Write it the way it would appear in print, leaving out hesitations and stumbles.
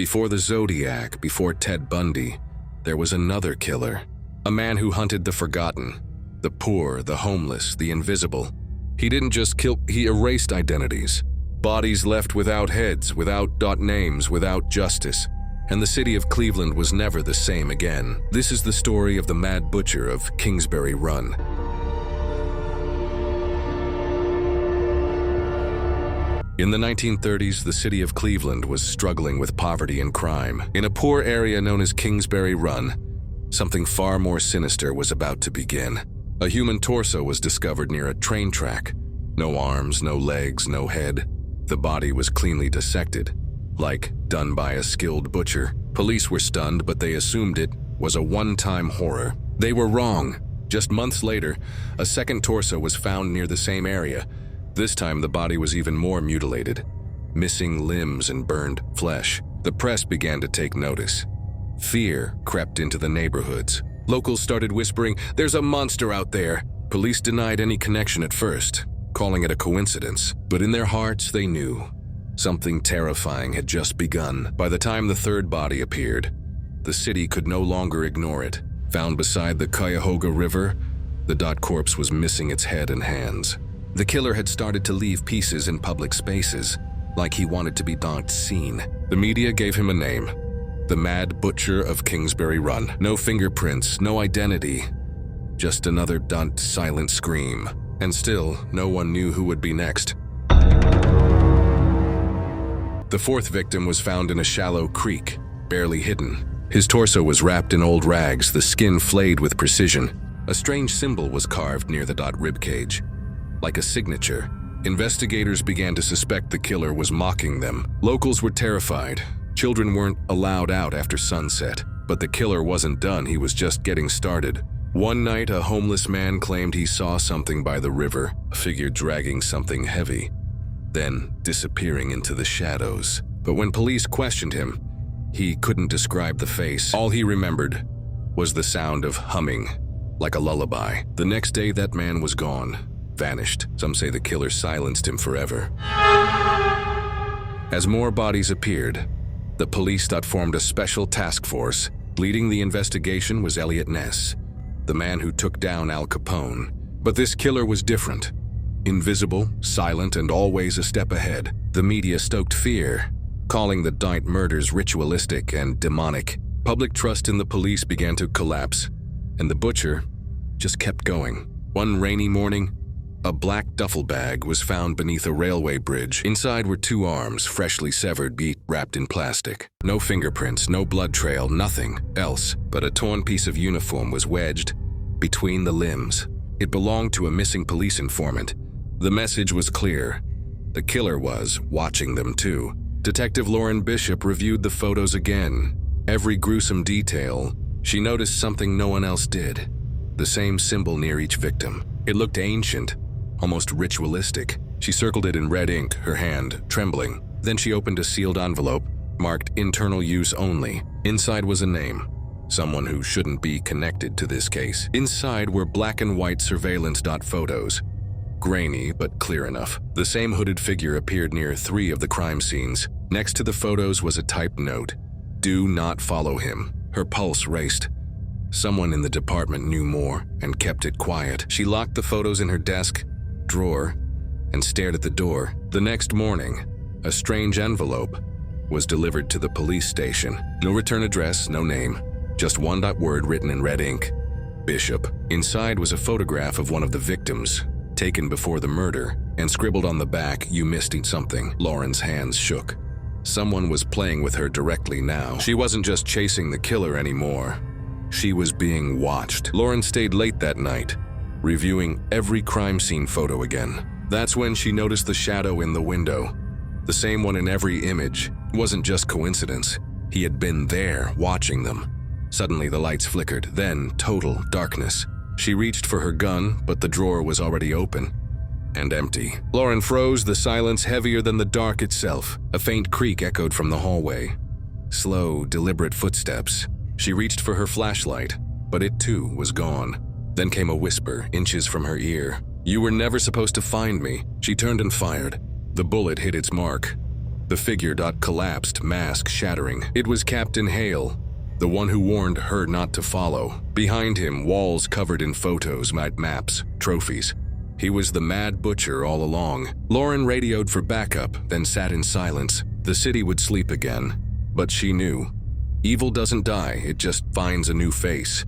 Before the Zodiac, before Ted Bundy, there was another killer. A man who hunted the forgotten, the poor, the homeless, the invisible. He didn't just kill, he erased identities. Bodies left without heads, without names, without justice. And the city of Cleveland was never the same again. This is the story of the Mad Butcher of Kingsbury Run. In the 1930s, the city of Cleveland was struggling with poverty and crime. In a poor area known as Kingsbury Run, something far more sinister was about to begin. A human torso was discovered near a train track. No arms, no legs, no head. The body was cleanly dissected, like done by a skilled butcher. Police were stunned, but they assumed it was a one-time horror. They were wrong. Just months later, a second torso was found near the same area. This time, the body was even more mutilated, missing limbs and burned flesh. The press began to take notice. Fear crept into the neighborhoods. Locals started whispering, "There's a monster out there." Police denied any connection at first, calling it a coincidence. But in their hearts, they knew something terrifying had just begun. By the time the third body appeared, the city could no longer ignore it. Found beside the Cuyahoga River, the corpse was missing its head and hands. The killer had started to leave pieces in public spaces, like he wanted to be seen. The media gave him a name, the Mad Butcher of Kingsbury Run. No fingerprints, no identity, just another silent scream. And still, no one knew who would be next. The fourth victim was found in a shallow creek, barely hidden. His torso was wrapped in old rags, the skin flayed with precision. A strange symbol was carved near the ribcage. Like a signature, investigators began to suspect the killer was mocking them. Locals were terrified. Children weren't allowed out after sunset. But the killer wasn't done, he was just getting started. One night, a homeless man claimed he saw something by the river, a figure dragging something heavy, then disappearing into the shadows. But when police questioned him, he couldn't describe the face. All he remembered was the sound of humming, like a lullaby. The next day, that man was gone. Vanished. Some say the killer silenced him forever. As more bodies appeared, the police formed a special task force. Leading the investigation was Eliot Ness, the man who took down Al Capone. But this killer was different. Invisible, silent, and always a step ahead. The media stoked fear, calling the Dite murders ritualistic and demonic. Public trust in the police began to collapse, and the butcher just kept going. One rainy morning, a black duffel bag was found beneath a railway bridge. Inside were two arms, freshly severed, wrapped in plastic. No fingerprints, no blood trail, nothing else, but a torn piece of uniform was wedged between the limbs. It belonged to a missing police informant. The message was clear. The killer was watching them too. Detective Lauren Bishop reviewed the photos again. Every gruesome detail. She noticed something no one else did. The same symbol near each victim. It looked ancient, almost ritualistic. She circled it in red ink, her hand trembling. Then she opened a sealed envelope, marked internal use only. Inside was a name, someone who shouldn't be connected to this case. Inside were black and white surveillance photos. Grainy, but clear enough. The same hooded figure appeared near 3 of the crime scenes. Next to the photos was a typed note. "Do not follow him." Her pulse raced. Someone in the department knew more and kept it quiet. She locked the photos in her desk drawer and stared at the door. The next morning, a strange envelope was delivered to the police station. No return address, no name, just one word written in red ink. Bishop. Inside was a photograph of one of the victims, taken before the murder, and scribbled on the back, "You missed something." Lauren's hands shook. Someone was playing with her directly now. She wasn't just chasing the killer anymore. She was being watched. Lauren stayed late that night, reviewing every crime scene photo again. That's when she noticed the shadow in the window. The same one in every image. It wasn't just coincidence. He had been there, watching them. Suddenly the lights flickered, then total darkness. She reached for her gun, but the drawer was already open and empty. Lauren froze, the silence heavier than the dark itself. A faint creak echoed from the hallway. Slow, deliberate footsteps. She reached for her flashlight, but it too was gone. Then came a whisper, inches from her ear. "You were never supposed to find me." She turned and fired. The bullet hit its mark. The figure collapsed, mask shattering. It was Captain Hale, the one who warned her not to follow. Behind him, walls covered in photos, maps, trophies. He was the Mad Butcher all along. Lauren radioed for backup, then sat in silence. The city would sleep again. But she knew. Evil doesn't die, it just finds a new face.